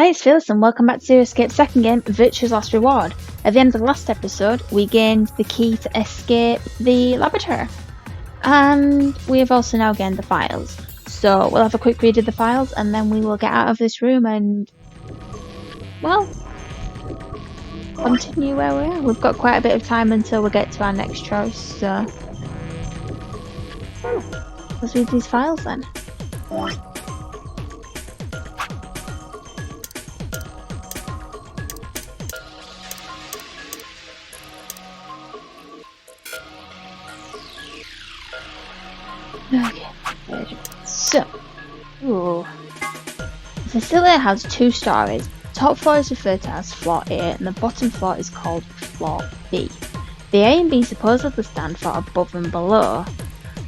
Hi, it's Phyllis and welcome back to Escape's second game, Virtue's Last Reward. At the end of the last episode, we gained the key to escape the laboratory. And we have also now gained the files. So we'll have a quick read of the files and then we will get out of this room and, well, continue where we are. We've got quite a bit of time until we get to our next choice, so let's read these files then. Okay, so, the facility has 2 stories. The top floor is referred to as floor A and the bottom floor is called floor B. The A and B supposedly stand for above and below.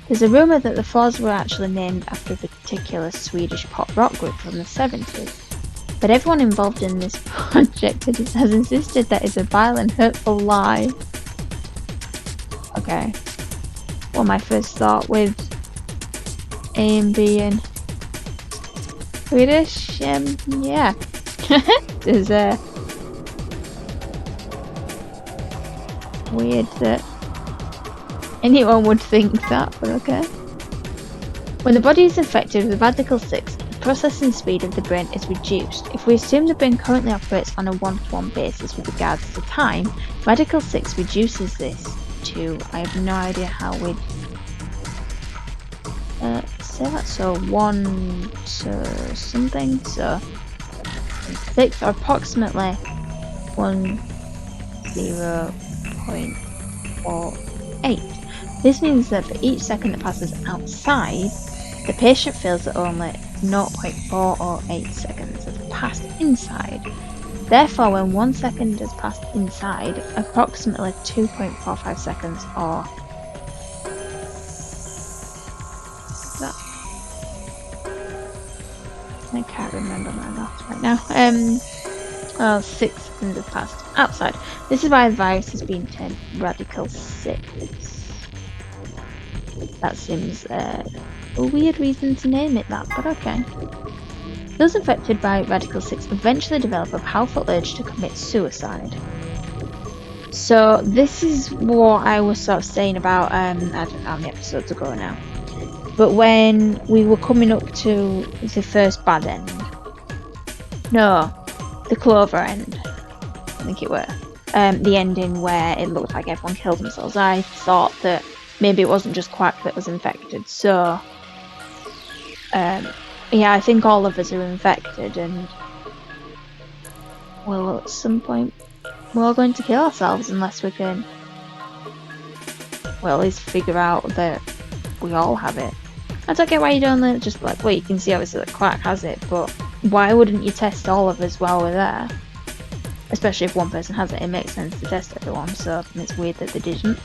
There's a rumour that the floors were actually named after a particular Swedish pop rock group from the 70s. But everyone involved in this project has insisted that it's a vile and hurtful lie. Okay. Well, my first thought with A and B and Swedish, yeah. There's weird that anyone would think that, but okay. When the body is infected with Radical 6, the processing speed of the brain is reduced. If we assume the brain currently operates on a one-to-one basis with regards to time, Radical 6 reduces this to, I have no idea how we'd say that, so 1 to something, so 6 or approximately 10.48. This means that for each second that passes outside, the patient feels that only 0.408 seconds have passed inside. Therefore, when 1 second has passed inside, approximately 2.45 seconds or I can't remember my maths right now. 6 seconds have passed outside. This is why the virus has been termed Radical 6. That seems a weird reason to name it that, but okay. Those infected by Radical 6 eventually develop a powerful urge to commit suicide. So this is what I was sort of saying about, I don't know how many episodes ago now. But when we were coming up to the first bad end, no, the clover end, I think it were, the ending where it looked like everyone killed themselves, I thought that maybe it wasn't just Quack that was infected, so, yeah, I think all of us are infected, and, well, at some point, we're all going to kill ourselves unless we can, well, at least figure out that we all have it. I don't get why you don't just like, well, you can see obviously that Quack has it, but why wouldn't you test all of us while we're there? Especially if one person has it, it makes sense to test everyone, so it's weird that they didn't.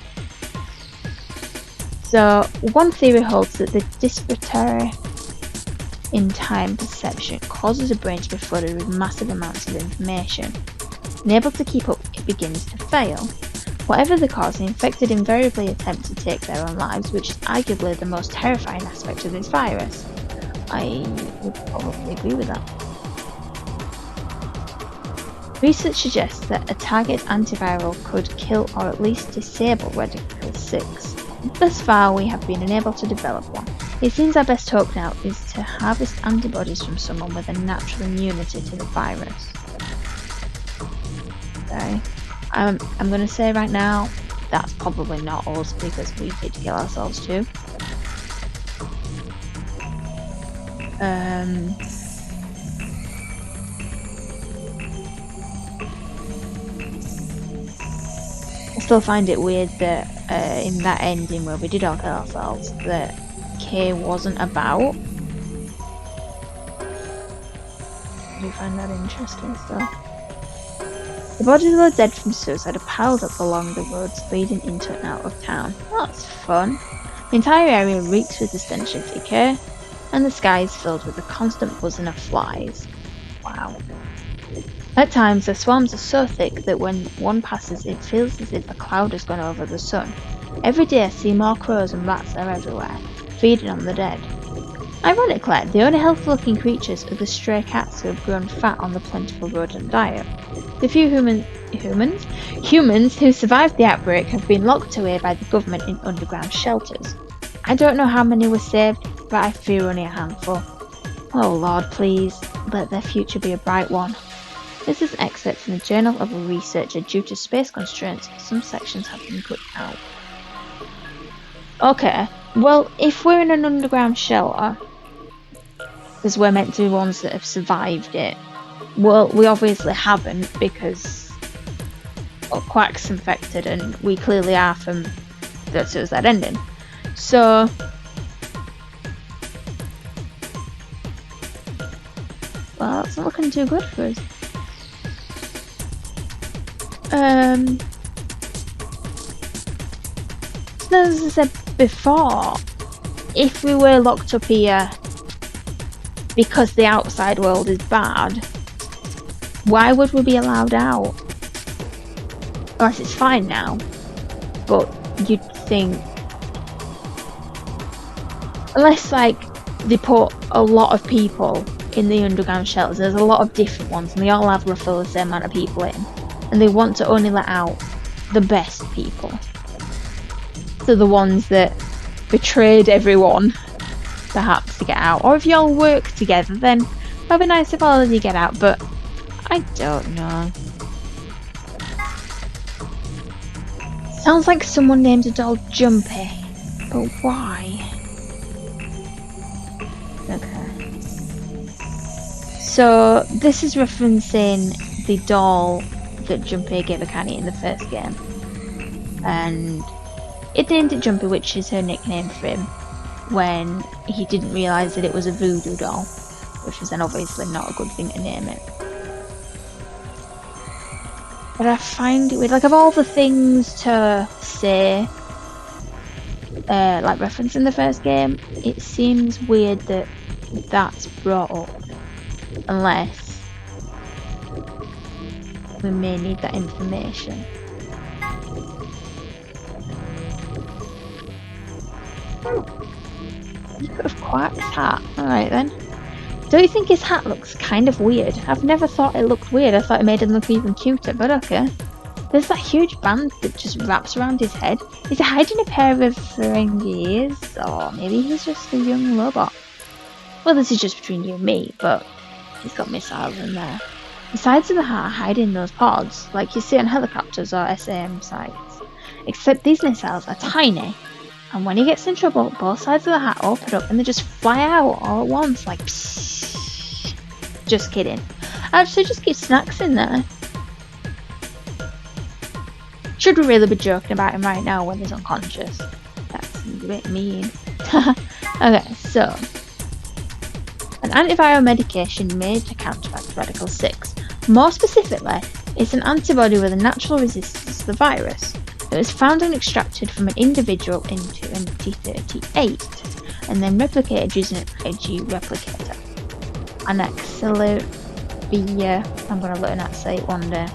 So, one theory holds that the disparity in time perception causes a brain to be flooded with massive amounts of information. Unable to keep up, it begins to fail. Whatever the cause, the infected invariably attempt to take their own lives, which is arguably the most terrifying aspect of this virus. I would probably agree with that. Research suggests that a target antiviral could kill or at least disable Radical 6. Thus far, we have been unable to develop one. It seems our best hope now is to harvest antibodies from someone with a natural immunity to the virus. Okay. I'm going to say right now, that's probably not us because we did kill ourselves too. I still find it weird that in that ending where we did all kill ourselves, that K wasn't about. I do find that interesting still. The bodies of the dead from suicide are piled up along the roads leading into and out of town. That's fun. The entire area reeks with the stench of decay, and the sky is filled with the constant buzzing of flies. Wow. At times, the swarms are so thick that when one passes, it feels as if a cloud has gone over the sun. Every day I see more crows and rats are everywhere, feeding on the dead. Ironically, the only healthy-looking creatures are the stray cats who have grown fat on the plentiful rodent diet. The few humans who survived the outbreak have been locked away by the government in underground shelters. I don't know how many were saved, but I fear only a handful. Oh Lord, please, let their future be a bright one. This is an excerpt from the journal of a researcher. Due to space constraints, some sections have been cut out. Okay, well, if we're in an underground shelter, because we're meant to be ones that have survived it, well, we obviously haven't because Quack's infected and we clearly are from the suicide ending. So, well, it's not looking too good for us. So as I said before, if we were locked up here because the outside world is bad, why would we be allowed out? Unless it's fine now, but you'd think, unless like they put a lot of people in the underground shelters, there's a lot of different ones and they all have roughly the same amount of people in, and they want to only let out the best people. So the ones that betrayed everyone, perhaps, to get out. Or if you all work together, then that'd be nice if all of you get out, but I don't know. Sounds like someone named a doll Jumpy, but why? Okay. So this is referencing the doll that Jumpy gave a Canny in the first game. And it named it Jumpy, which is her nickname for him, when he didn't realise that it was a voodoo doll, which was then obviously not a good thing to name it. But I find it weird, like of all the things to say, like referencing the first game, it seems weird that that's brought up, unless we may need that information. Look at Quack's hat. Alright then. Don't you think his hat looks kind of weird? I've never thought it looked weird. I thought it made him look even cuter, but okay. There's that huge band that just wraps around his head. Is he hiding a pair of Ferengi ears? Or maybe he's just a young robot? Well, this is just between you and me, but he's got missiles in there. The sides of the hat are hiding those pods, like you see on helicopters or SAM sites. Except these missiles are tiny, and when he gets in trouble, both sides of the hat open up and they just fly out all at once, like psst. Just kidding. Actually, just keep snacks in there. Should we really be joking about him right now when he's unconscious? That's a bit mean. Okay, so an antiviral medication made to counteract Radical 6. More specifically, it's an antibody with a natural resistance to the virus. It was found and extracted from an individual in 2038 and then replicated using an IG replicator. An absolute I'm going to learn how to say it one day.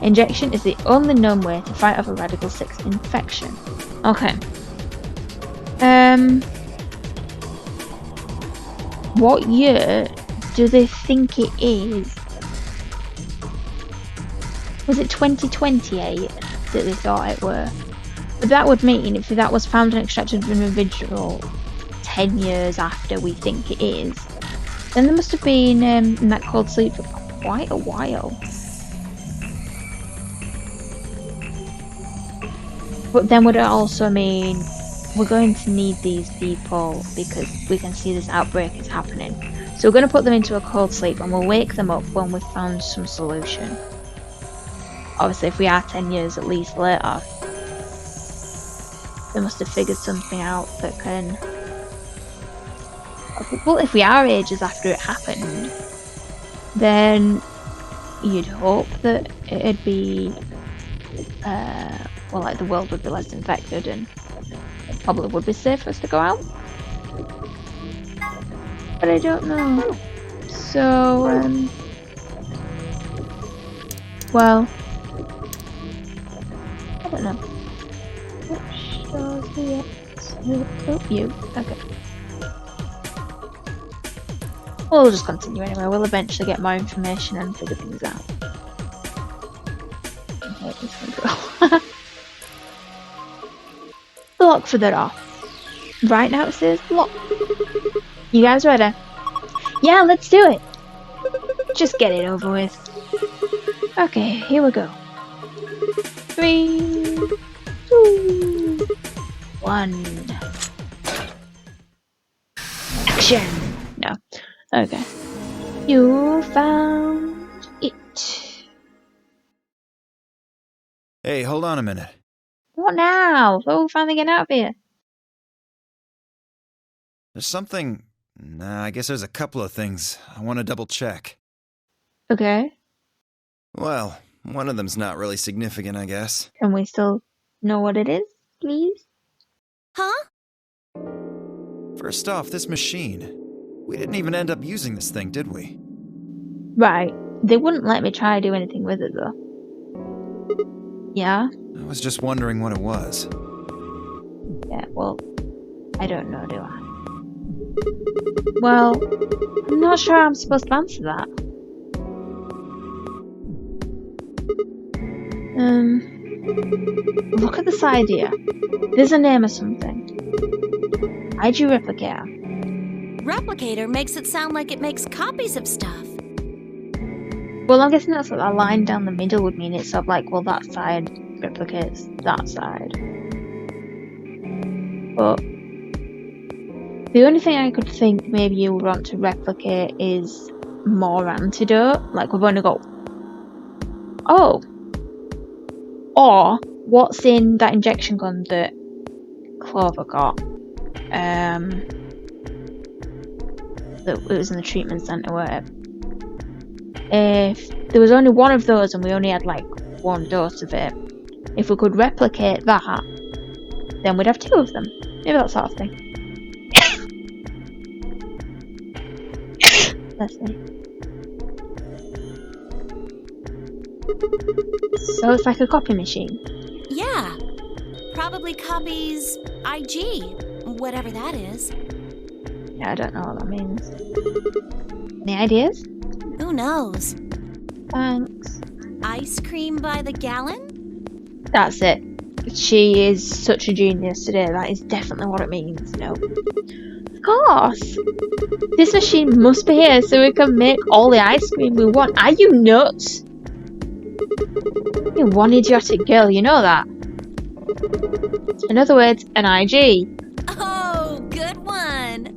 Injection is the only known way to fight off a Radical 6 infection. Okay. What year do they think it is? Was it 2028 that they thought it were? But that would mean if that was found and extracted from an individual 10 years after we think it is, then there must have been in that cold sleep for quite a while. But then would it also mean we're going to need these people because we can see this outbreak is happening? So we're going to put them into a cold sleep and we'll wake them up when we've found some solution. Obviously, if we are 10 years at least later, they must have figured something out that can... Well, if we are ages after it happened, then you'd hope that it'd be... well, like the world would be less infected and it probably would be safe for us to go out. But I don't know. So, well, I don't know. Which does the oh, you. Okay. We'll just continue anyway. We'll eventually get more information and figure things out. Okay, this one go. Lock for the door. Right now it says lock. You guys ready? Yeah, let's do it. Just get it over with. Okay, here we go. 3, 2, 1. Action! No. Okay. You found it. Hey, hold on a minute. What now? Oh, finally get out of here. There's something... Nah, I guess there's a couple of things I want to double check. Okay. Well, one of them's not really significant, I guess. Can we still know what it is, please? Huh? First off, this machine. We didn't even end up using this thing, did we? Right. They wouldn't let me try to do anything with it, though. Yeah? I was just wondering what it was. Yeah, well, I don't know, do I? Well, I'm not sure I'm supposed to answer that. Look at this idea. There's a name or something. IG replicator. Replicator makes it sound like it makes copies of stuff. Well, I'm guessing that's what a line down the middle would mean. It's sort of like, well, that side replicates that side. But the only thing I could think maybe you would want to replicate is more antidote. Like, we've only got... Oh! Or, what's in that injection gun that Clover got? That it was in the treatment centre, whatever. If there was only one of those and we only had like one dose of it, if we could replicate that, then we'd have two of them. Maybe that sort of thing. Let's see. So it's like a copy machine. Yeah. Probably copies IG, whatever that is. Yeah, I don't know what that means. Any ideas? Who knows? Thanks. Ice cream by the gallon? That's it. She is such a genius today. That is definitely what it means. No. Of course. This machine must be here so we can make all the ice cream we want. Are you nuts? You're one idiotic girl, you know that. In other words, an IG. Oh, good one.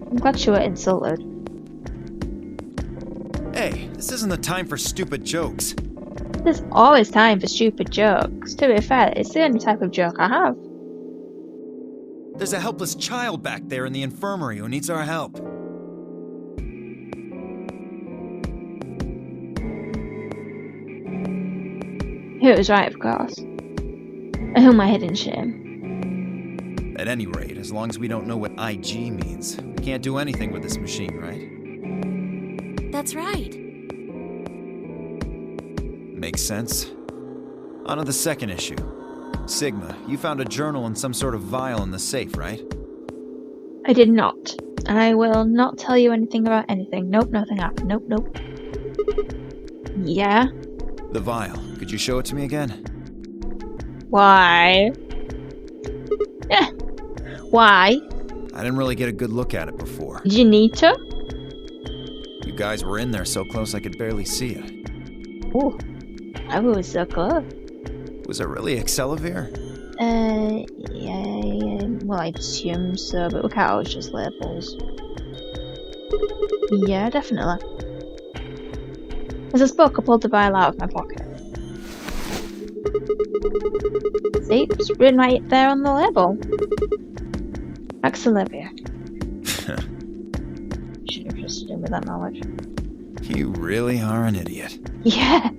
I'm glad you were insulted. Hey, this isn't the time for stupid jokes. There's always time for stupid jokes. To be fair, it's the only type of joke I have. There's a helpless child back there in the infirmary who needs our help. Who was right, of course. And who am I hidden shame? At any rate, as long as we don't know what IG means, we can't do anything with this machine, right? That's right. Makes sense. On to the second issue. Sigma, you found a journal and some sort of vial in the safe, right? I did not. I will not tell you anything about anything. Nope, nothing happened. Nope, nope. Yeah? The vial. Could you show it to me again? Why? Yeah. Why? I didn't really get a good look at it before. Did you need to? You guys were in there so close I could barely see it. Ooh. I was so close. Was it really Accelavir? Yeah, well, I'd assume so, but we can't always just labels. Yeah, definitely. As I spoke, I pulled the vial out of my pocket. See, it's written right there on the label. Accelavir. Should have trusted him with that knowledge. You really are an idiot. Yeah.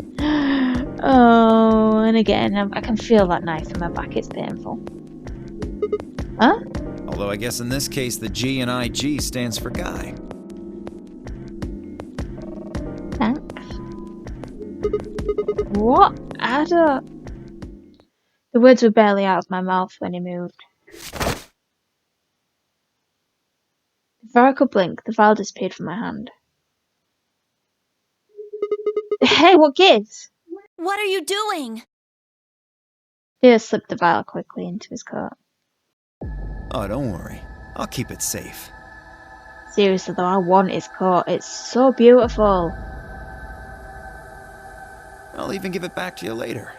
Oh, and again, I can feel that knife in my back. It's painful. Huh? Although I guess in this case the G in IG stands for guy. Thanks. What? I don't... The words were barely out of my mouth when he moved. Before I could blink, the vial disappeared from my hand. Hey, what gives? What are you doing? Theo slipped the vial quickly into his coat. Oh, don't worry. I'll keep it safe. Seriously though, I want his coat. It's so beautiful. I'll even give it back to you later.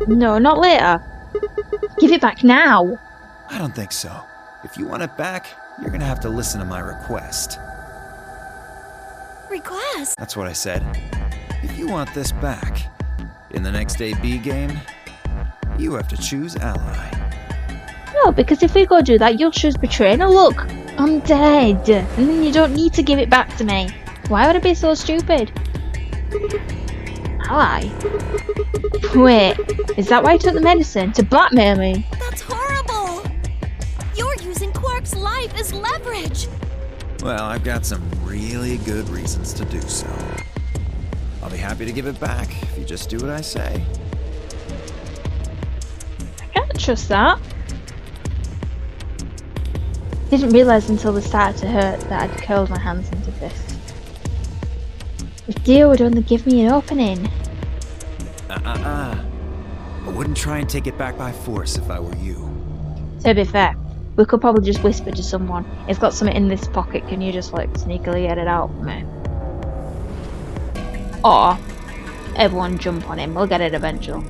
No, not later. Give it back now. I don't think so. If you want it back, you're gonna have to listen to my request. Request? That's what I said. If you want this back, in the next AB game, you have to choose ally. No, because if we go do that, you'll choose betray. Now look, I'm dead. And then you don't need to give it back to me. Why would I be so stupid? Ally? Wait, is that why you took the medicine? To blackmail me? That's horrible! You're using Quark's life as leverage! Well, I've got some really good reasons to do so. I'll be happy to give it back if you just do what I say. I can't trust that. Didn't realise until they started to hurt that I'd curled my hands into fists. If Dio would only give me an opening. I wouldn't try and take it back by force if I were you. To be fair, we could probably just whisper to someone, it's got something in this pocket, can you just like sneakily get it out for me? Or, everyone jump on him, we'll get it eventually.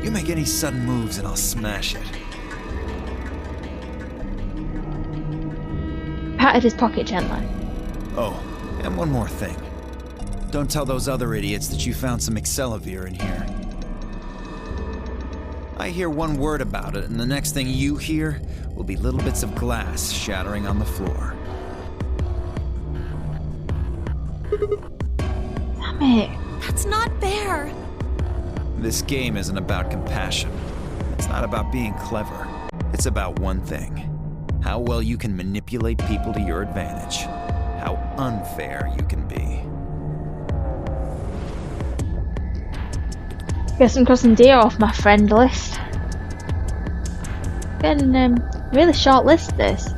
You make any sudden moves and I'll smash it. Patted his pocket gently. Oh, and one more thing. Don't tell those other idiots that you found some Excelavir in here. I hear one word about it, and the next thing you hear will be little bits of glass shattering on the floor. Damn it. That's not fair! This game isn't about compassion. It's not about being clever. It's about one thing. How well you can manipulate people to your advantage. How unfair you can be. Guess I'm crossing Dio off my friend list. Getting really short list this.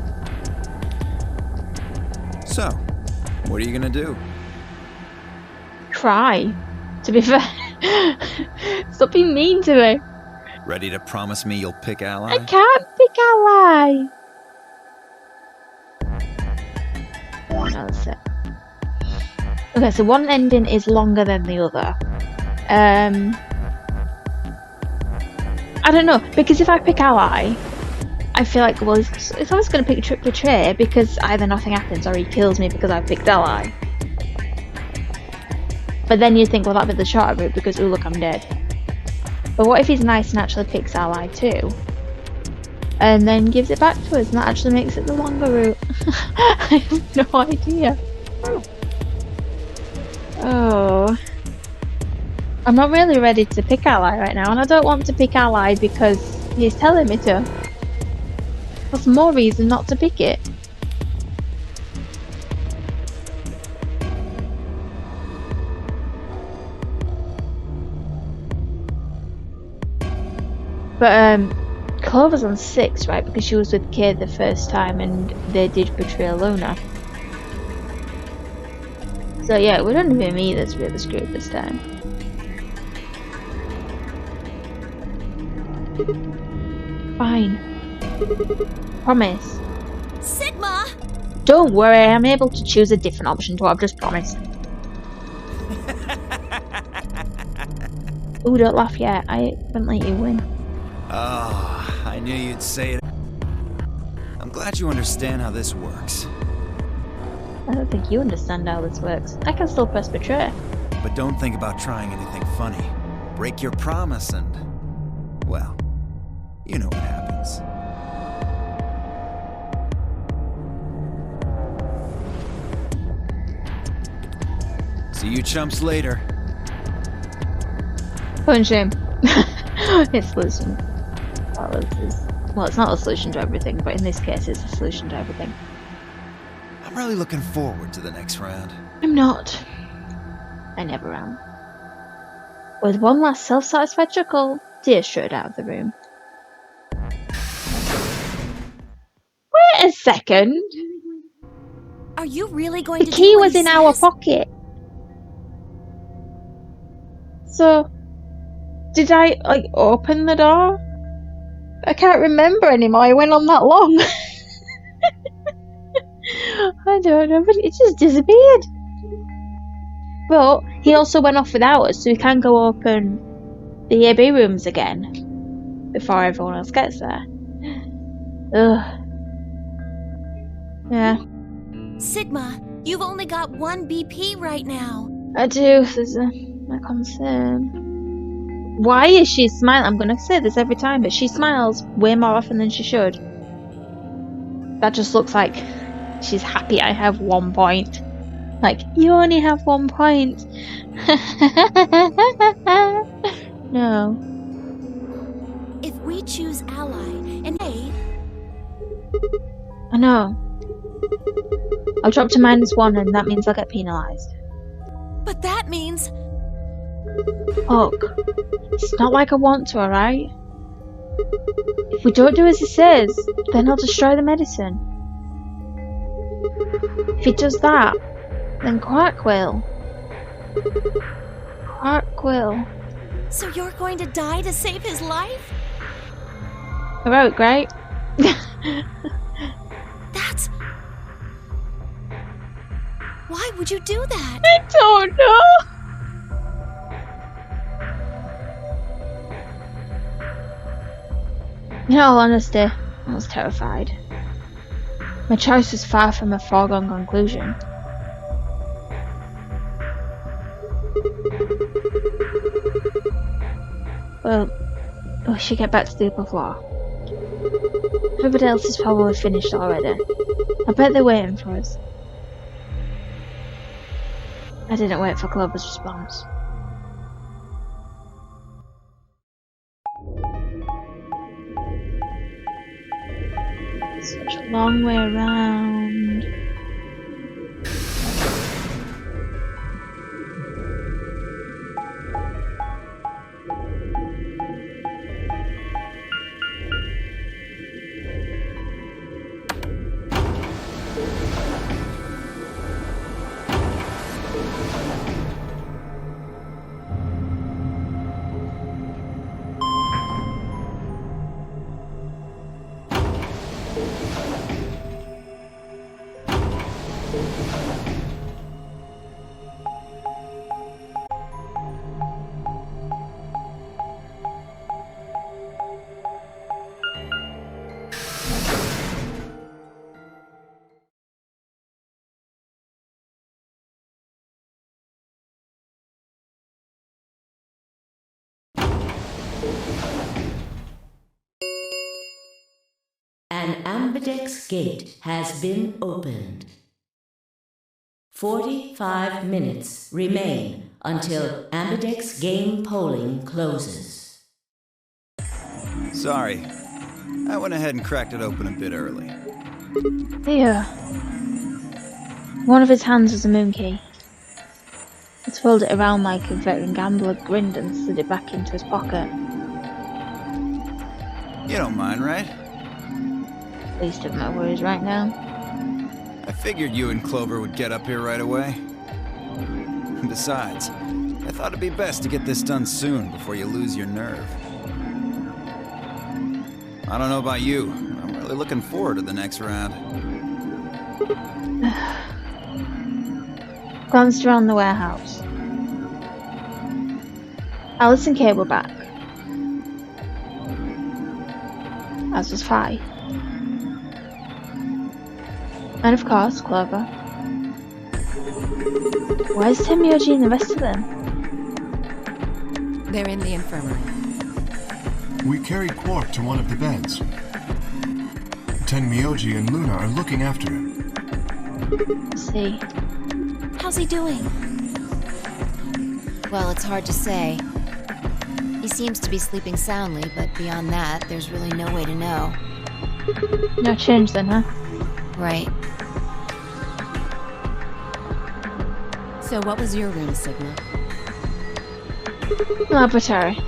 So, what are you gonna do? Cry. To be fair. Stop being mean to me. Ready to promise me you'll pick ally? I can't pick ally. No, that's it. Okay, so one ending is longer than the other. I don't know, because if I pick ally, I feel like, well, it's always going to pick trick betray because either nothing happens or he kills me because I picked ally. But then you think, well, that'd be the shorter route because, ooh, look, I'm dead. But what if he's nice and actually picks ally too? And then gives it back to us, and that actually makes it the longer route. I have no idea. Oh. I'm not really ready to pick ally right now, and I don't want to pick ally because he's telling me to. That's more reason not to pick it. But Clover's on 6, right? Because she was with Kay the first time and they did betray Luna. So yeah, it wouldn't be me that's really screwed this time. Fine. Promise. Sigma! Don't worry, I'm able to choose a different option to what I've just promised. Ooh, don't laugh yet. I wouldn't let you win. Oh, I knew you'd say it. I'm glad you understand how this works. I don't think you understand how this works. I can still press betray. But don't think about trying anything funny. Break your promise and... well, you know what happens. See you chumps later. Punch him. It's solution. Well, it's not a solution to everything, but in this case, it's a solution to everything. I'm really looking forward to the next round. I'm not. I never am. With one last self-satisfied chuckle, Deer strode out of the room. Wait a second. Are you really going The to key do what was he in our says? pocket. So, did I, like, open the door? I can't remember anymore. It went on that long. I don't know, but it just disappeared. But he also went off without us, so we can go open the AB rooms again before everyone else gets there. Ugh. Yeah, Sigma, you've only got 1 BP right now. I do. There's a concern. Why is she smiling? I'm gonna say this every time, but she smiles way more often than she should. That just looks like she's happy I have 1 point. Like, you only have 1 point. No. If we choose ally and A, I know. I'll drop to -1 and that means I'll get penalised. but that means Look, it's not like I want to, alright? If we don't do as he says, then he'll destroy the medicine. If he does that, then Quark will. Quark will. so you're going to die to save his life? Heroic, right? That's... Why would you do that? I don't know. In all honesty, I was terrified. My choice was far from a foregone conclusion. Well, we should get back to the upper floor. Everybody else is probably finished already. I bet they're waiting for us. I didn't wait for Clover's response. Such a long way around. An ambidex gate has been opened. 45 minutes remain until ambidex game polling closes. Sorry. I went ahead and cracked it open a bit early. Here. One of his hands was a moon key. He twirled it around like a veteran gambler, grinned and slid it back into his pocket. You don't mind, right? Least of my worries right now. I figured you and Clover would get up here right away. Besides, I thought it'd be best to get this done soon before you lose your nerve. I don't know about you, I'm really looking forward to the next round. Glanced around the warehouse. Alice and Kate were back. As was Fi. And of course, Clover. Where's Temyoji and the rest of them? They're in the infirmary. We carried Quark to one of the beds. Tenmyoji and Luna are looking after him. Let's see. How's he doing? Well, it's hard to say. He seems to be sleeping soundly, but beyond that, there's really no way to know. No change then, huh? Right. So what was your room, Sigma? Laboratory.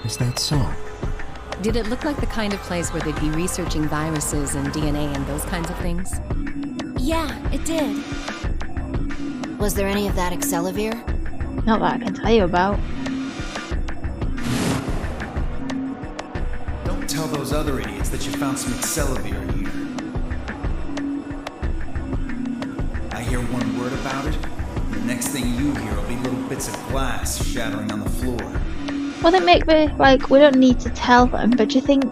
Is that so? Did it look like the kind of place where they'd be researching viruses and DNA and those kinds of things? Yeah, it did. Was there any of that Excelivir? Not that I can tell you about. Don't tell those other idiots that you found some Excelivir here. I hear one word about it, and the next thing you hear will be little bits of glass shattering on the floor. Well, they make me, like, we don't need to tell them, but do you think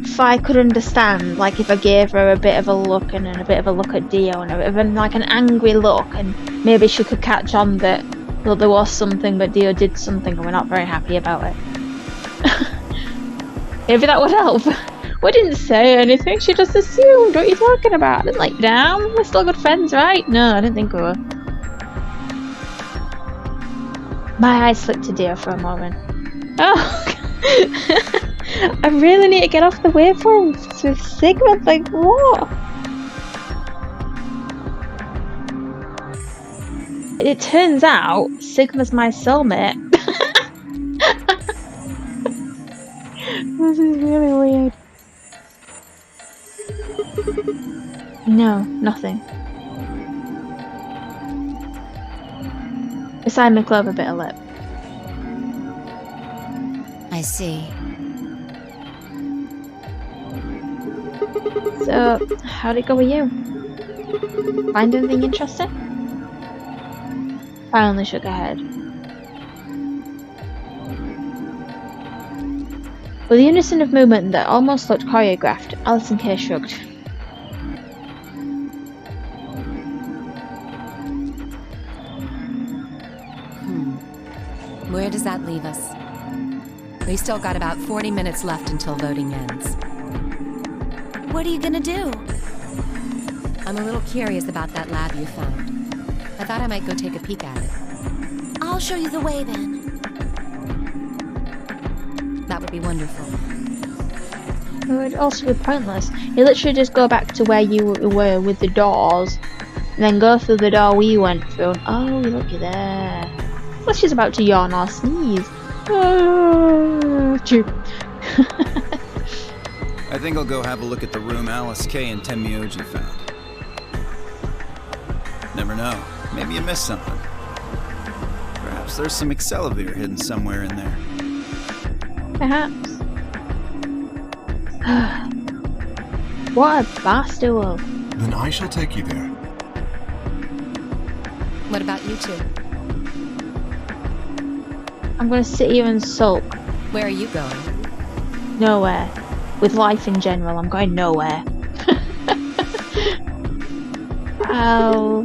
if I could understand, like, if I gave her a bit of a look and a bit of a look at Dio and a bit of like an angry look, and maybe she could catch on that, well, there was something, but Dio did something and we're not very happy about it. Maybe that would help. We didn't say anything, she just assumed. What are you talking about? I didn't let you down. We're still good friends, right? No, I didn't think we were. My eyes slipped to Dio for a moment. Oh, I really need to get off the waveforms with Sigma. Like, what? It turns out Sigma's my soulmate. This is really weird. No, nothing. Beside my clover bit of lip. I see. So, how'd it go with you? Find anything interesting? I only shook her head. With a unison of movement that almost looked choreographed, Alison Kay shrugged. Where does that leave us? We still got about 40 minutes left until voting ends. What are you gonna do? I'm a little curious about that lab you found. I thought I might go take a peek at it. I'll show you the way then. That would be wonderful. It would also be pointless. You literally just go back to where you were with the doors, and then go through the door we went through, and oh, looky there. Well, she's about to yawn or sneeze. Chew. I think I'll go have a look at the room Alice Kay and Temioji found. Never know. Maybe you missed something. Perhaps there's some Excelivir hidden somewhere in there. Perhaps. What a bastard. Then I shall take you there. What about you two? I'm gonna sit here and sulk. Where are you going? Nowhere. With life in general, I'm going nowhere. I'll...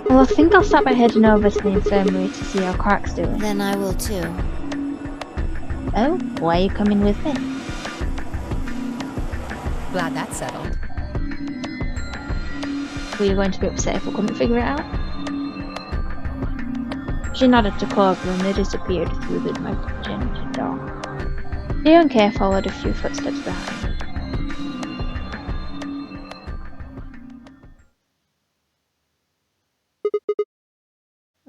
Well, I think I'll start by heading over to the infirmary to see how Quark's doing. Then I will too. Oh, why are you coming with me? Glad that's settled. Were you going to be upset if we couldn't figure it out? She nodded to Clover and they disappeared through the magenta door. Dio and Kay followed a few footsteps behind.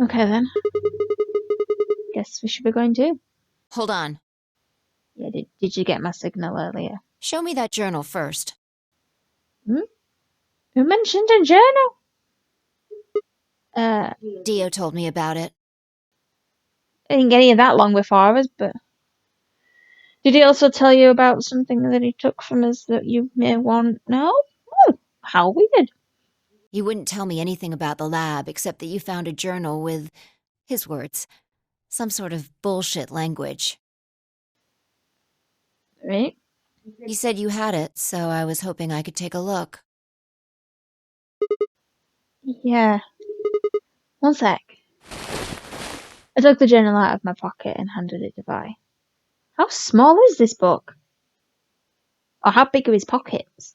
Okay then. Guess we should be going too. Hold on. Yeah, did you get my signal earlier? Show me that journal first. Who mentioned a journal? Dio told me about it. I didn't get any of that long before us, but... Did he also tell you about something that he took from us that you may want to know? Oh, how weird. He wouldn't tell me anything about the lab, except that you found a journal with, his words, some sort of bullshit language. Right? He said you had it, so I was hoping I could take a look. Yeah. One sec. I took the journal out of my pocket and handed it to Vi. How small is this book? Or how big are his pockets?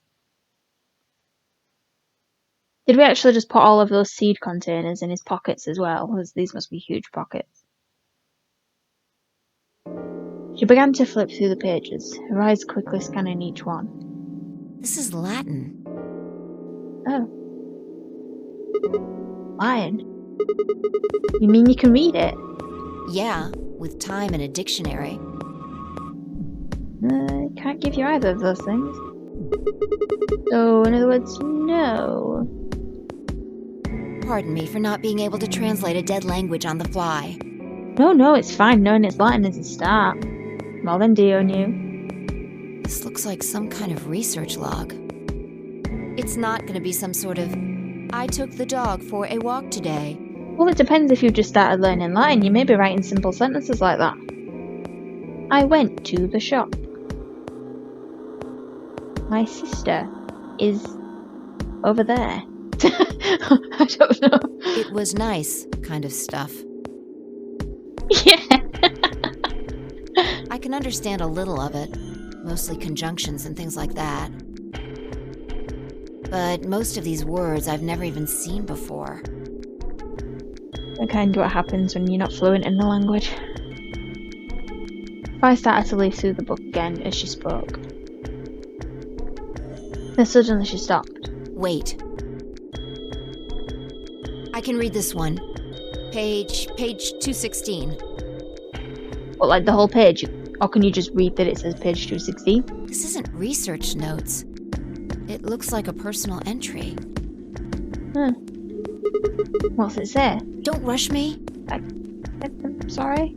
Did we actually just put all of those seed containers in his pockets as well? Because these must be huge pockets. She began to flip through the pages, her eyes quickly scanning each one. This is Latin. Oh. Lion. You mean you can read it? Yeah, with time and a dictionary. Can't give you either of those things. So, in other words, no. Pardon me for not being able to translate a dead language on the fly. No, it's fine. Knowing it's Latin is a start. Well then, Dio knew. This looks like some kind of research log. It's not going to be some sort of, I took the dog for a walk today. Well, it depends if you've just started learning Latin. You may be writing simple sentences like that. I went to the shop. My sister is over there. I don't know. It was nice kind of stuff. Yeah. I can understand a little of it, mostly conjunctions and things like that. But most of these words I've never even seen before. That's kind of what happens when you're not fluent in the language. If I started to leaf through the book again as she spoke, then suddenly she stopped. Wait. I can read this one. Page 216. What, like the whole page? Or can you just read that it says page 216? This isn't research notes. It looks like a personal entry. What's it say? Don't rush me. I'm sorry.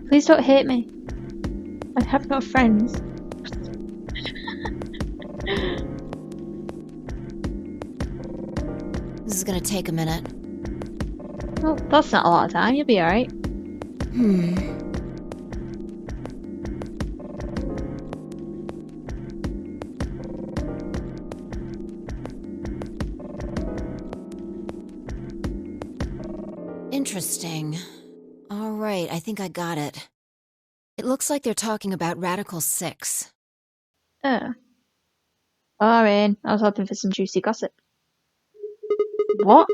Please don't hate me. I have no friends. This is gonna take a minute. Well, that's not a lot of time. You'll be alright. Interesting. Alright, I think I got it. It looks like they're talking about Radical 6. Boring. I was hoping for some juicy gossip. What?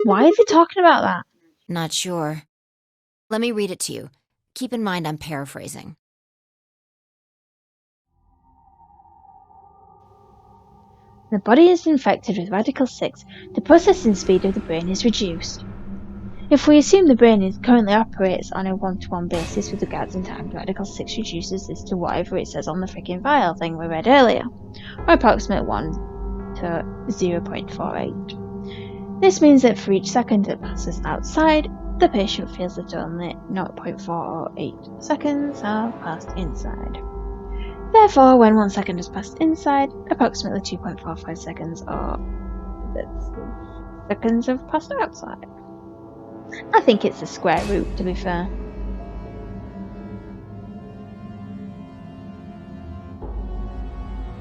Why are they talking about that? Not sure. Let me read it to you. Keep in mind I'm paraphrasing. The body is infected with Radical 6. The processing speed of the brain is reduced. If we assume the brain currently operates on a one-to-one basis with regards in time, Radical 6 reduces this to whatever it says on the freaking vial thing we read earlier, or approximately 1 to 0.48. This means that for each second that passes outside, the patient feels that only 0.48 seconds have passed inside. Therefore, when 1 second has passed inside, approximately 2.45 seconds or seconds have passed outside. I think it's the square root, to be fair.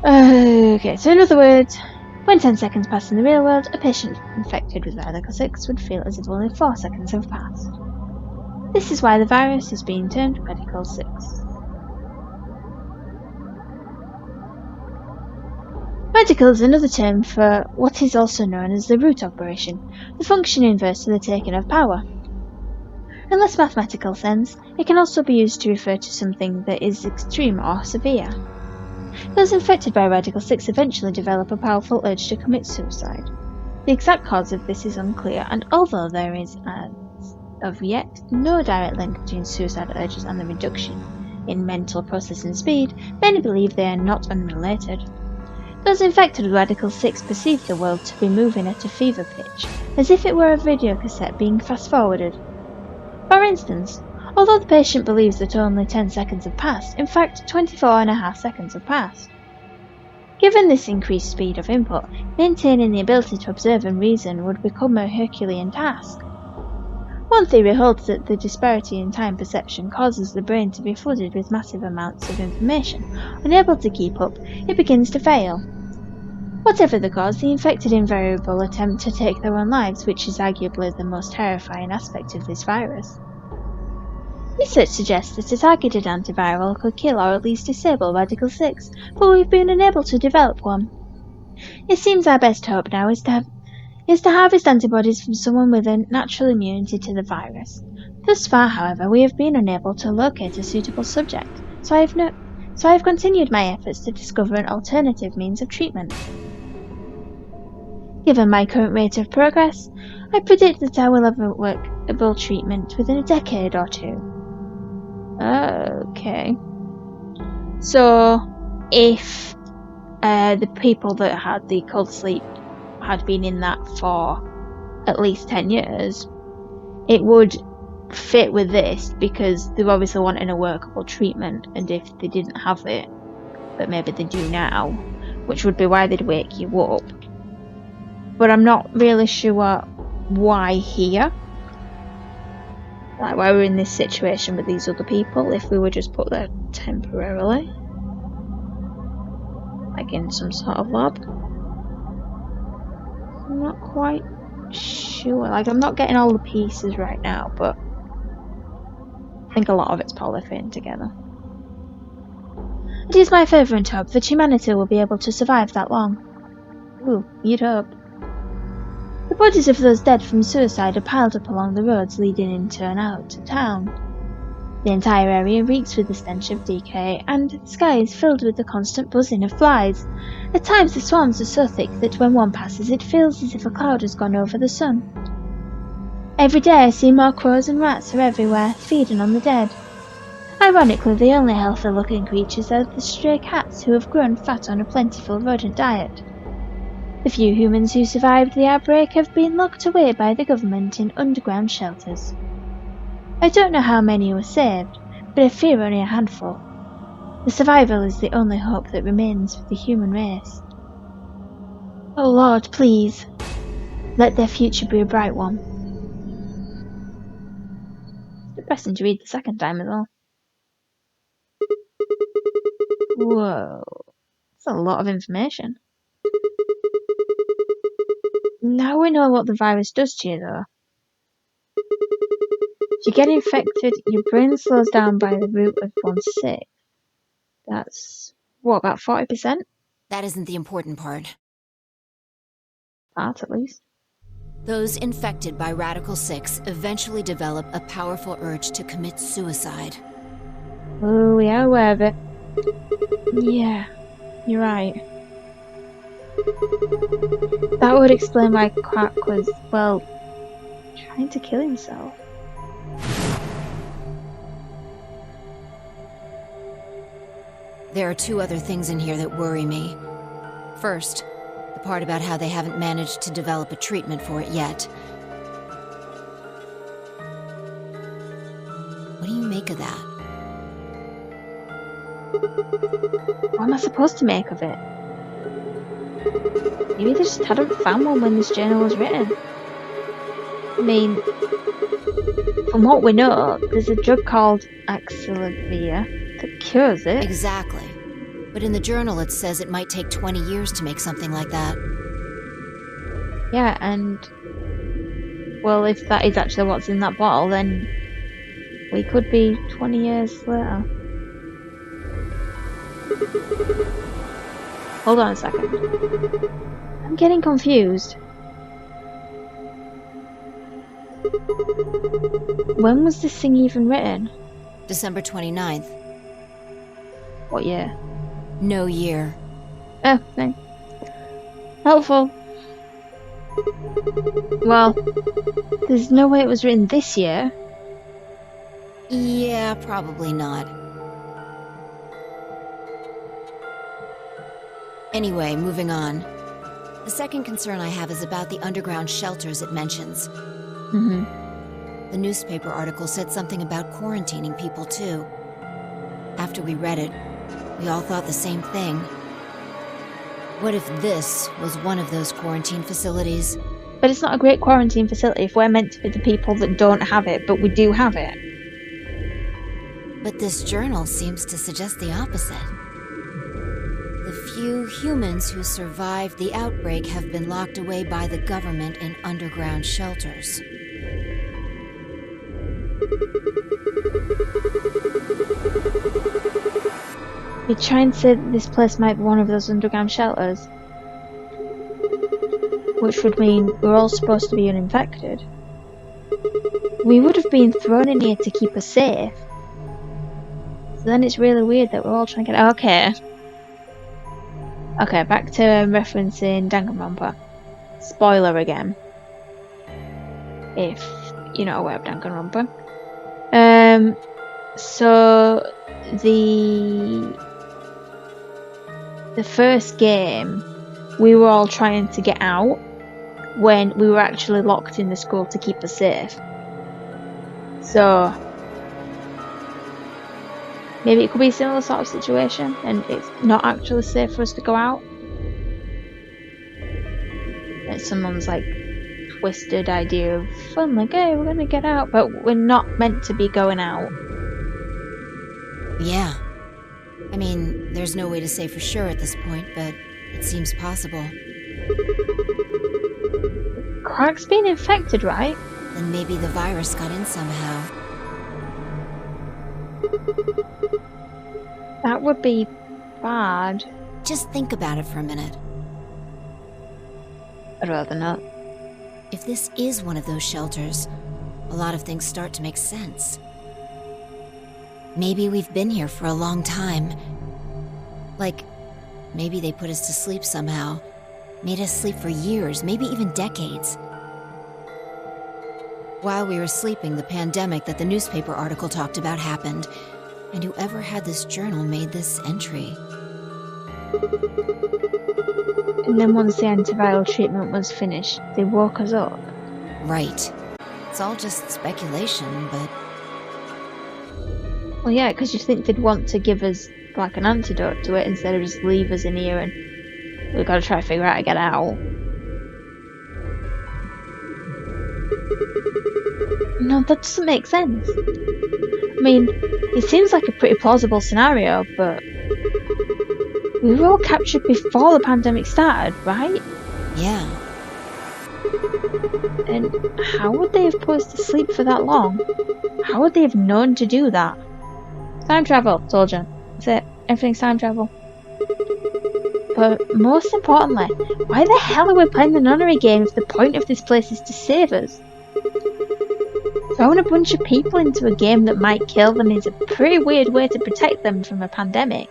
Okay, so in other words, when 10 seconds pass in the real world, a patient infected with Radical 6 would feel as if only 4 seconds have passed. This is why the virus is being termed Radical 6. Radical is another term for what is also known as the root operation, the function inverse to the taking of power. In less mathematical sense, it can also be used to refer to something that is extreme or severe. Those infected by Radical 6 eventually develop a powerful urge to commit suicide. The exact cause of this is unclear, and although there is, as of yet, no direct link between suicidal urges and the reduction in mental processing speed, many believe they are not unrelated. Those infected with Radical 6 perceive the world to be moving at a fever pitch, as if it were a videocassette being fast-forwarded. For instance, although the patient believes that only 10 seconds have passed, in fact 24.5 seconds have passed. Given this increased speed of input, maintaining the ability to observe and reason would become a Herculean task. One theory holds that the disparity in time perception causes the brain to be flooded with massive amounts of information. Unable to keep up, it begins to fail. Whatever the cause, the infected invariably attempt to take their own lives, which is arguably the most terrifying aspect of this virus. Research suggests that a targeted antiviral could kill or at least disable Radical 6, but we've been unable to develop one. It seems our best hope now is to harvest antibodies from someone with a natural immunity to the virus. Thus far, however, we have been unable to locate a suitable subject, so I have continued my efforts to discover an alternative means of treatment. Given my current rate of progress, I predict that I will have a workable treatment within a decade or two. Okay. So, if the people that had the cold sleep had been in that for at least 10 years, it would fit with this because they're obviously wanting a workable treatment, and if they didn't have it, but maybe they do now, which would be why they'd wake you up. But I'm not really sure why here. Like why we're in this situation with these other people if we were just put there temporarily. Like in some sort of lab. I'm not quite sure. Like I'm not getting all the pieces right now, but I think a lot of it's probably fitting together. It is my fervent hope that humanity will be able to survive that long. Ooh, you'd hope. The bodies of those dead from suicide are piled up along the roads leading into and out of town. The entire area reeks with the stench of decay, and the sky is filled with the constant buzzing of flies. At times the swarms are so thick that when one passes it feels as if a cloud has gone over the sun. Every day I see more crows and rats are everywhere, feeding on the dead. Ironically, the only healthy-looking creatures are the stray cats who have grown fat on a plentiful rodent diet. The few humans who survived the outbreak have been locked away by the government in underground shelters. I don't know how many were saved, but I fear only a handful. The survival is the only hope that remains for the human race. Oh Lord, please, let their future be a bright one. It's depressing to read the second time as well. Whoa, that's a lot of information. Now we know what the virus does to you, though. If you get infected, your brain slows down by the root of 1/6. That's, what, about 40%? That isn't the important part. That, at least. Those infected by Radical 6 eventually develop a powerful urge to commit suicide. Oh, we are aware of it. Yeah, you're right. That would explain why Quack was, well, trying to kill himself. There are two other things in here that worry me. First, the part about how they haven't managed to develop a treatment for it yet. What do you make of that? What am I supposed to make of it? Maybe they just hadn't found one when this journal was written. I mean, from what we know, there's a drug called Axelavir that cures it. Exactly. But in the journal it says it might take 20 years to make something like that. Yeah, and... well, if that is actually what's in that bottle, then we could be 20 years later. Hold on a second. I'm getting confused. When was this thing even written? December 29th. What year? No year. Oh, thanks. Helpful. Well, there's no way it was written this year. Yeah, probably not. Anyway, moving on. The second concern I have is about the underground shelters it mentions. Mm-hmm. The newspaper article said something about quarantining people, too. After we read it, we all thought the same thing. What if this was one of those quarantine facilities? But it's not a great quarantine facility if we're meant to be the people that don't have it, but we do have it. But this journal seems to suggest the opposite. The few humans who survived the outbreak have been locked away by the government in underground shelters. You're trying to say that this place might be one of those underground shelters? Which would mean we're all supposed to be uninfected. We would have been thrown in here to keep us safe. So then it's really weird that we're all trying to get... Okay. Okay, back to referencing Danganronpa. spoiler again, if you know where Danganronpa. So the first game, we were all trying to get out when we were actually locked in the school to keep us safe. So maybe it could be a similar sort of situation, and it's not actually safe for us to go out. It's someone's like twisted idea of fun, like, hey, we're gonna get out, but we're not meant to be going out. Yeah. I mean, there's no way to say for sure at this point, but it seems possible. Quark's been infected, right? Then maybe the virus got in somehow. That would be bad. Just think about it for a minute. I'd rather not. If this is one of those shelters, a lot of things start to make sense. Maybe we've been here for a long time. Like, maybe they put us to sleep somehow. Made us sleep for years, maybe even decades. While we were sleeping, the pandemic that the newspaper article talked about happened, and whoever had this journal made this entry. And then once the antiviral treatment was finished, they woke us up. Right. It's all just speculation, but... Well, yeah, because you'd think they'd want to give us, like, an antidote to it instead of just leave us in here and we've got to try to figure out how to get out. No, that doesn't make sense. I mean, it seems like a pretty plausible scenario, but we were all captured before the pandemic started, right? Yeah. And how would they have put us to sleep for that long? How would they have known to do that? Time travel, told you. That's it. Everything's time travel. But most importantly, why the hell are we playing the nunnery game if the point of this place is to save us? Throwing a bunch of people into a game that might kill them is a pretty weird way to protect them from a pandemic.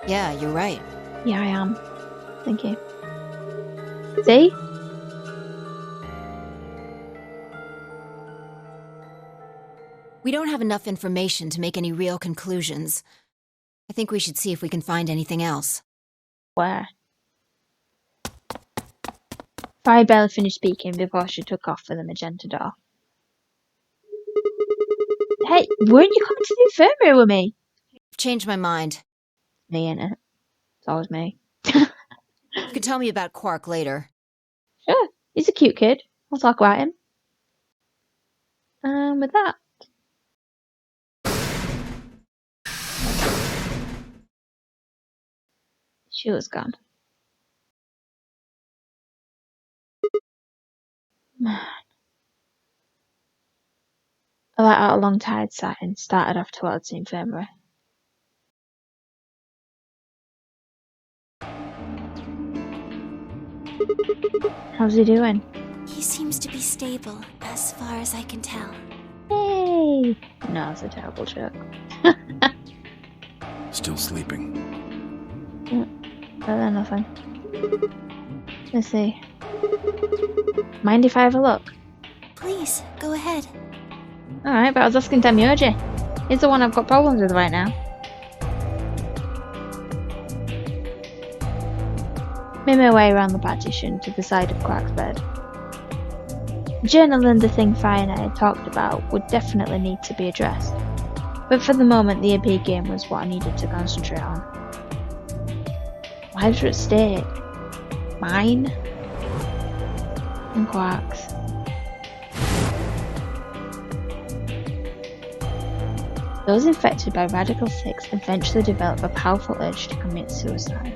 Yeah, you're right. Yeah, I am. Thank you. See? We don't have enough information to make any real conclusions. I think we should see if we can find anything else. Where? I barely finished speaking before she took off for the magenta door. Hey, weren't you coming to the infirmary with me? I've changed my mind. Me, innit? It's always me. You can tell me about Quark later. Sure, he's a cute kid. I'll talk about him. With that. She was gone. Man. I let out a long tired sigh and started off towards the infirmary. How's he doing? He seems to be stable, as far as I can tell. Yay! No, it's a terrible joke. Still sleeping. Better than nothing. Let's see. Mind if I have a look? Please, go ahead. Alright, but I was asking Damioji. He's the one I've got problems with right now. Made my way around the partition to the side of Quark's bed. The journal and the thing Fi and I had talked about would definitely need to be addressed, but for the moment the AP game was what I needed to concentrate on. Lives were at stake. Mine and Quark's. Those infected by Radical 6 eventually develop a powerful urge to commit suicide.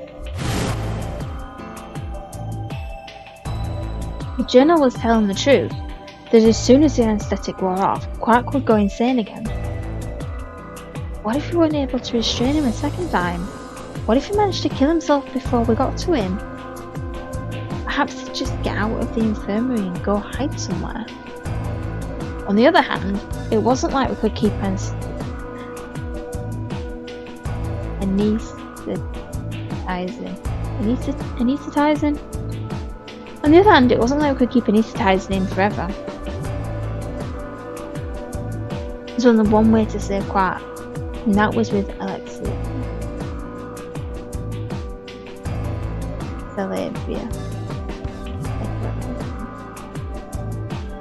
The journal was telling the truth, that as soon as the anesthetic wore off, Quark would go insane again. What if we weren't able to restrain him a second time? What if he managed to kill himself before we got to him? Perhaps he'd just get out of the infirmary and go hide somewhere. On the other hand, it wasn't like we could keep Anesthetizing. On the other hand, it wasn't like we could keep anesthetizing him forever. There's only one way to save Quark, and that was with Alexia.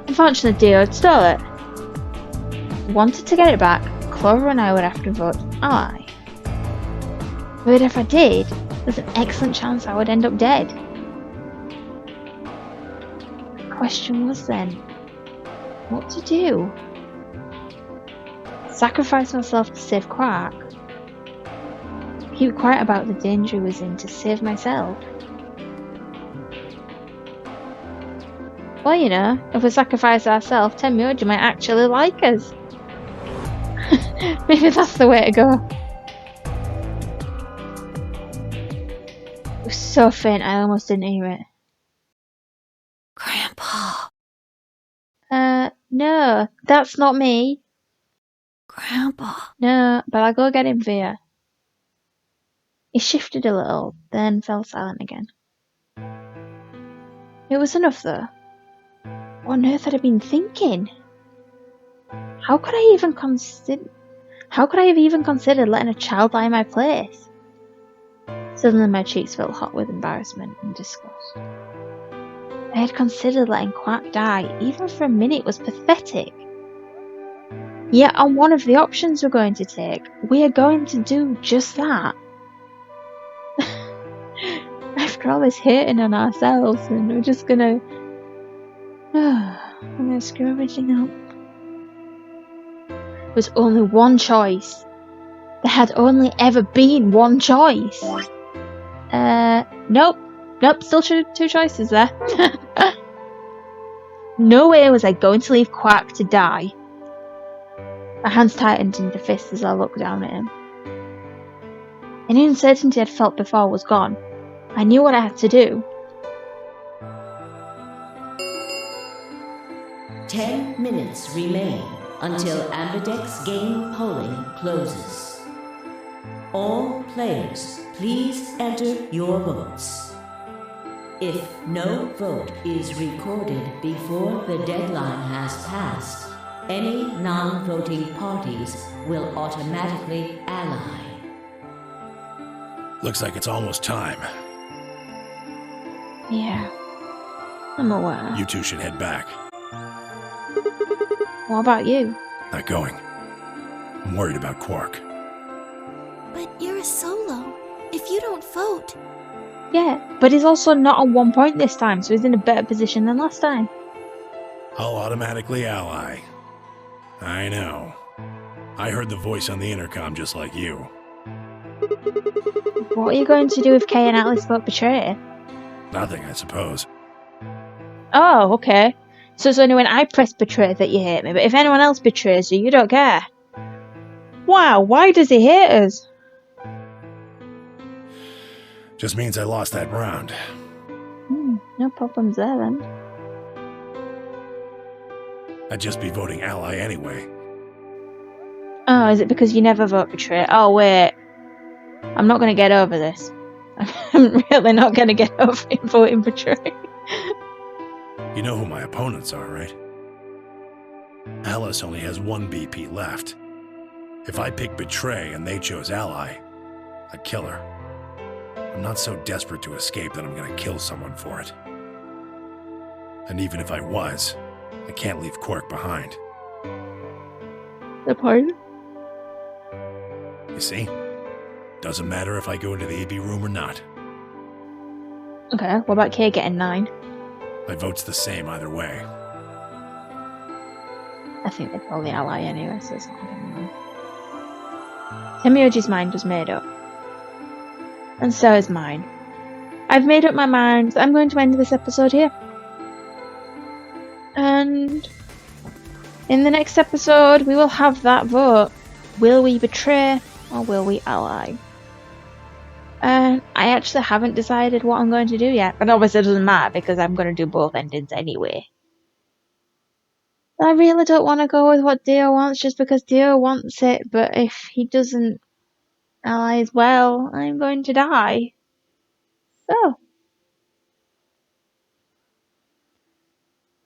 Unfortunately, Dio had stole it. Wanted to get it back, Clover and I would have to vote aye. But if I did, there's an excellent chance I would end up dead. The question was then, what to do? Sacrifice myself to save Quark? Keep quiet about the danger he was in to save myself? Well, you know, if we sacrifice ourselves, Tenmyoji might actually like us. Maybe that's the way to go. It was so faint I almost didn't hear it. Grandpa. No, that's not me. Grandpa. No, but I'll go get him via. He shifted a little, then fell silent again. It was enough though. What on earth had I been thinking? How could I have even considered letting a child lie in my place? Suddenly my cheeks felt hot with embarrassment and disgust. I had considered letting Quark die, even for a minute, was pathetic. Yet on one of the options we're going to take, we are going to do just that. After all this hating on ourselves, and we're just gonna... I'm gonna screw everything up. There was only one choice. There had only ever been one choice. Nope, still two choices there. No way was I going to leave Quark to die. My hands tightened into fists as I looked down at him. Any uncertainty I'd felt before was gone. I knew what I had to do. 10 minutes remain until Ambidex game polling closes. All players, please enter your votes. If no vote is recorded before the deadline has passed, any non-voting parties will automatically ally. Looks like it's almost time. Yeah, I'm aware. You two should head back. What about you? Not going. I'm worried about Quark. But you're a solo. If you don't vote... Yeah, but he's also not on 1 point this time, so he's in a better position than last time. I'll automatically ally. I know. I heard the voice on the intercom just like you. What are you going to do if Kay and Atlas vote betray? Nothing, I suppose. Oh, okay. So it's only when I press betray that you hate me, but if anyone else betrays you, you don't care. Wow, why does he hate us? Just means I lost that round. No problems there then. I'd just be voting ally anyway. Oh, is it because you never vote betray? Oh, wait. I'm not going to get over this. I'm really not going to get over voting betray. You know who my opponents are, right? Alice only has one BP left. If I pick betray and they chose ally, I'd kill her. I'm not so desperate to escape that I'm going to kill someone for it. And even if I was, I can't leave Quark behind. The point? You see? Doesn't matter if I go into the AB room or not. Okay, what about Kay getting 9? My vote's the same either way. I think they're probably ally anyway, so it's not going to matter. Tenmyoji's mind was made up. And so is mine. I've made up my mind that I'm going to end this episode here. And in the next episode, we will have that vote. Will we betray or will we ally? And I actually haven't decided what I'm going to do yet. But obviously it doesn't matter because I'm going to do both endings anyway. I really don't want to go with what Dio wants just because Dio wants it. But if he doesn't ally as well, I'm going to die. So,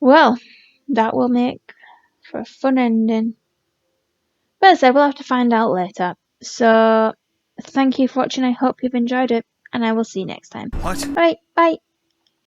well, that will make for a fun ending. But as I said, we'll have to find out later. So, thank you for watching. I hope you've enjoyed it, and I will see you next time. What? Alright, bye.